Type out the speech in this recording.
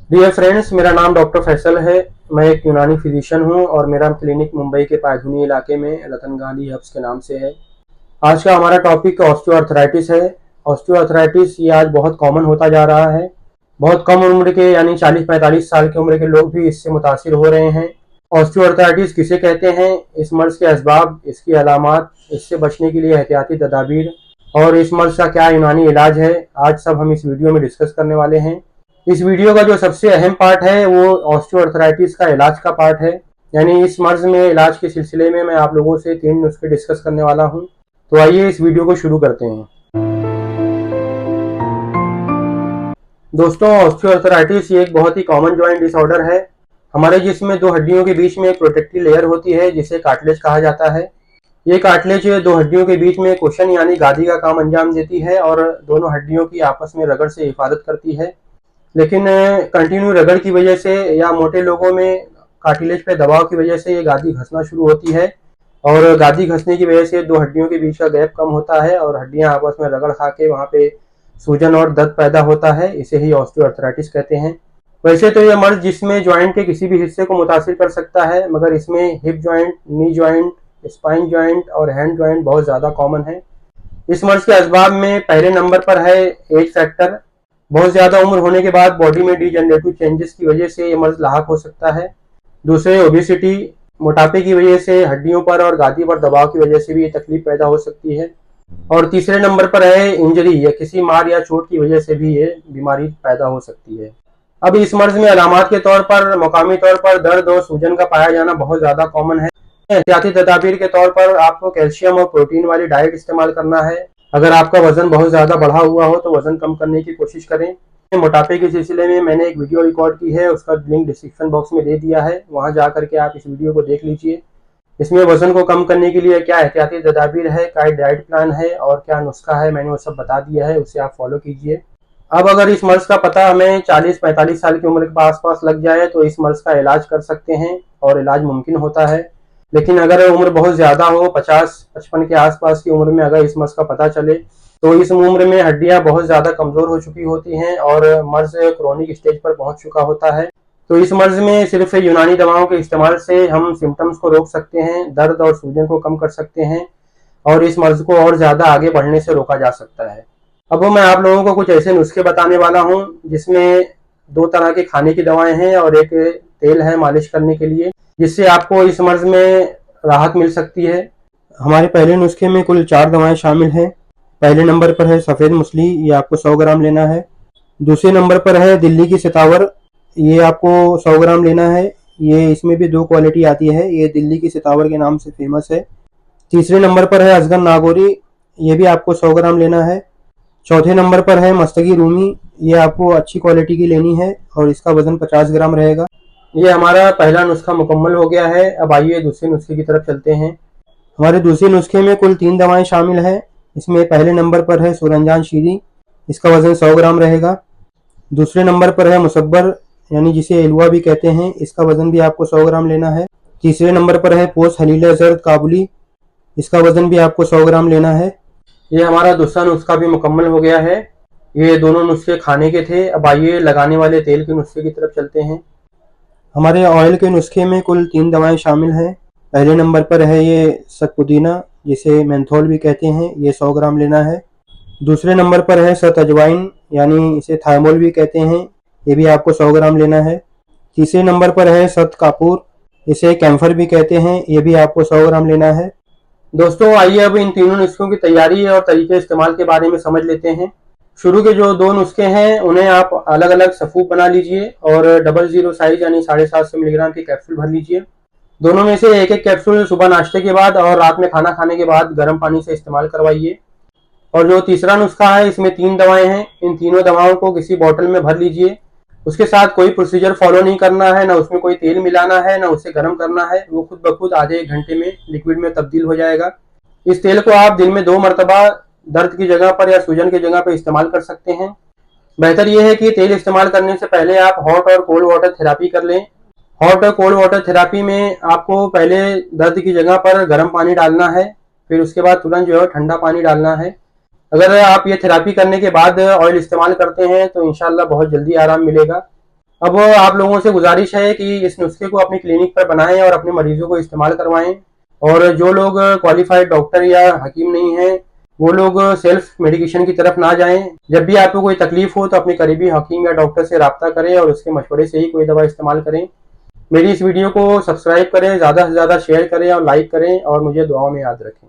Dear friends, मेरा नाम doctor Faisal है। मैं एक यूनानी फिजिशियन हूं और मेरा क्लिनिक मुंबई के पायधुनी इलाके में रतन गांधी हब्स के नाम से है। आज का हमारा टॉपिक ऑस्टियोआर्थराइटिस है। ऑस्टियोआर्थराइटिस ये आज बहुत कॉमन होता जा रहा है। बहुत कम उम्र के यानी 40-45 साल की उम्र के लोग भी इससे मुतासिर हो रहे हैं। ऑस्टियोआर्थराइटिस किसे कहते हैं, इस मर्ज के असबाब, इसकी अलामात, इससे बचने के लिए एहतियाती तदाबीर और इस मर्ज का क्या यूनानी इलाज है, आज सब हम इस वीडियो में डिस्कस करने वाले हैं। इस वीडियो का जो सबसे अहम पार्ट है वो ऑस्टियोआर्थराइटिस का इलाज का पार्ट है। यानी इस मर्ज में इलाज के सिलसिले में मैं आप लोगों से 3 नुस्खे डिस्कस करने वाला हूं। तो आइए इस वीडियो को शुरू करते हैं। दोस्तों, ऑस्टियोआर्थराइटिस ये एक बहुत ही कॉमन जॉइंट डिसऑर्डर है। हमारे जिस्म में दो हड्डियों के बीच में एक प्रोटेक्टिव लेयर होती है जिसे कार्टिलेज कहा जाता है। ये कार्टिलेज दो हड्डियों के बीच में कुशन यानी गादी का काम अंजाम देती है और दोनों हड्डियों की आपस में रगड़ से हिफाजत करती है। लेकिन कंटिन्यू रगड़ की वजह से या मोटे लोगों में कार्टिलेज पे दबाव की वजह से ये गादी घसना शुरू होती है और गादी घसने की वजह से दो हड्डियों के बीच का गैप कम होता है और हड्डियां आपस में रगड़ खा के वहाँ पे सूजन और दर्द पैदा होता है। इसे ही ऑस्टियोआर्थराइटिस कहते हैं। वैसे तो यह मर्ज जिसमें ज्वाइंट के किसी भी हिस्से को मुतासिर कर सकता है, मगर इसमें hip joint, knee joint, spine joint और हैंड ज्वाइंट बहुत ज़्यादा कॉमन है। इस मर्ज के असबाब में पहले नंबर पर है एज फैक्टर। बहुत ज़्यादा उम्र होने के बाद बॉडी में डीजनरेटिव चेंजेस की वजह से ये मर्ज लाक हो सकता है। दूसरे ओबेसिटी, मोटापे की वजह से हड्डियों पर और गादी पर दबाव की वजह से भी ये तकलीफ पैदा हो सकती है। और तीसरे नंबर पर है इंजरी या किसी मार या चोट की वजह से भी ये बीमारी पैदा हो सकती है। अब इस मर्ज में अलामात के तौर पर मकामी तौर पर दर्द और सूजन का पाया जाना बहुत ज़्यादा कॉमन है। एहतियाती तदाबीर के तौर पर आपको कैल्शियम और प्रोटीन वाली डाइट इस्तेमाल करना है। अगर आपका वजन बहुत ज़्यादा बढ़ा हुआ हो तो वजन कम करने की कोशिश करें। मोटापे के सिलसिले में मैंने एक वीडियो रिकॉर्ड की है, उसका लिंक डिस्क्रिप्शन बॉक्स में दे दिया है, वहां जा करके आप इस वीडियो को देख लीजिए। इसमें वजन को कम करने के लिए क्या एहतियाती तदाबीर है, क्या डाइट प्लान है और क्या नुस्खा है, मैंने वो सब बता दिया है, उसे आप फॉलो कीजिए। अब अगर इस मर्ज का पता हमें 40-45 साल की उम्र के आसपास लग जाए तो इस मर्ज का इलाज कर सकते हैं और इलाज मुमकिन होता है। लेकिन अगर उम्र बहुत ज़्यादा हो, 50-55 के आसपास की उम्र में अगर इस मर्ज का पता चले तो इस उम्र में हड्डियां बहुत ज़्यादा कमज़ोर हो चुकी होती हैं और मर्ज क्रोनिक स्टेज पर पहुंच चुका होता है। तो इस मर्ज में सिर्फ यूनानी दवाओं के इस्तेमाल से हम सिम्टम्स को रोक सकते हैं, दर्द और सूजन को कम कर सकते हैं और इस मर्ज को और ज़्यादा आगे बढ़ने से रोका जा सकता है। अब मैं आप लोगों को कुछ ऐसे नुस्खे बताने वाला हूँ जिसमें 2 तरह के खाने की दवाएं हैं और एक तेल है मालिश करने के लिए, जिससे आपको इस मर्ज में राहत मिल सकती है। हमारे पहले नुस्खे में कुल 4 दवाएं शामिल हैं। पहले नंबर पर है सफ़ेद मूसली, ये आपको 100 ग्राम लेना है। दूसरे नंबर पर है दिल्ली की सितावर, ये आपको 100 ग्राम लेना है। ये इसमें भी 2 क्वालिटी आती है, ये दिल्ली की सितावर के नाम से फेमस है। तीसरे नंबर पर है अजगर नागौरी, ये भी आपको 100 ग्राम लेना है। चौथे नंबर पर है मस्तगी रूमी, ये आपको अच्छी क्वालिटी की लेनी है और इसका वजन 50 ग्राम रहेगा। ये हमारा पहला नुस्खा मुकम्मल हो गया है। अब आइए दूसरे नुस्खे की तरफ चलते हैं। हमारे दूसरे नुस्खे में कुल 3 दवाएं शामिल हैं। इसमें पहले नंबर पर है सूरजजान शीरी, इसका वजन 100 ग्राम रहेगा। दूसरे नंबर पर है मुसब्बर, यानी जिसे एलुआ भी कहते हैं, इसका वजन भी आपको 100 ग्राम लेना है। तीसरे नंबर पर है पोस हलीला जर्द काबुली, इसका वजन भी आपको 100 ग्राम लेना है। ये हमारा दूसरा नुस्खा भी मुकम्मल हो गया है। ये दोनों नुस्खे खाने के थे। अब आइए लगाने वाले तेल के नुस्खे की तरफ चलते हैं। हमारे ऑयल के नुस्खे में कुल 3 दवाएं शामिल हैं। पहले नंबर पर है ये सतपुदीना, जिसे मेंथोल भी कहते हैं, ये 100 ग्राम लेना है। दूसरे नंबर पर है सत अजवाइन, यानी इसे थाइमोल भी कहते हैं, ये भी आपको 100 ग्राम लेना है। तीसरे नंबर पर है सत कापूर, इसे कैम्फर भी कहते हैं, ये भी आपको 100 ग्राम लेना है। दोस्तों, आइए अब इन तीनों नुस्खों की तैयारी और तरीके इस्तेमाल के बारे में समझ लेते हैं। शुरू के जो 2 नुस्खे हैं उन्हें आप अलग अलग सफूफ बना लीजिए और 00 साइज यानी 750 मिलीग्राम की कैप्सूल भर लीजिए। दोनों में से एक एक कैप्सूल सुबह नाश्ते के बाद और रात में खाना खाने के बाद गर्म पानी से इस्तेमाल करवाइए। और जो तीसरा नुस्खा है, इसमें 3 दवाएं हैं। इन तीनों दवाओं को किसी बोतल में भर लीजिए। उसके साथ कोई प्रोसीजर फॉलो नहीं करना है, ना उसमें कोई तेल मिलाना है, ना उसे गर्म करना है। वो खुद ब खुद आधे 1 घंटे में लिक्विड में तब्दील हो जाएगा। इस तेल को आप दिन में 2 मरतबा दर्द की जगह पर या सूजन की जगह पर इस्तेमाल कर सकते हैं। बेहतर यह है कि तेल इस्तेमाल करने से पहले आप हॉट और कोल्ड वाटर थेरापी कर लें। हॉट और कोल्ड वाटर थेरापी में आपको पहले दर्द की जगह पर गर्म पानी डालना है, फिर उसके बाद तुरंत जो है ठंडा पानी डालना है। अगर आप ये थेरापी करने के बाद ऑयल इस्तेमाल करते हैं तो इंशाल्लाह बहुत जल्दी आराम मिलेगा। अब आप लोगों से गुजारिश है कि इस नुस्खे को अपनी क्लिनिक पर बनाएं और अपने मरीजों को इस्तेमाल करवाएं। और जो लोग क्वालिफाइड डॉक्टर या हकीम नहीं हैं, वो लोग सेल्फ मेडिकेशन की तरफ ना जाएं। जब भी आपको कोई तकलीफ हो तो अपने करीबी हकीम या डॉक्टर से राब्ता करें और उसके मशवरे से ही कोई दवा इस्तेमाल करें। मेरी इस वीडियो को सब्सक्राइब करें, ज़्यादा से ज़्यादा शेयर करें और लाइक करें और मुझे दुआओं में याद रखें।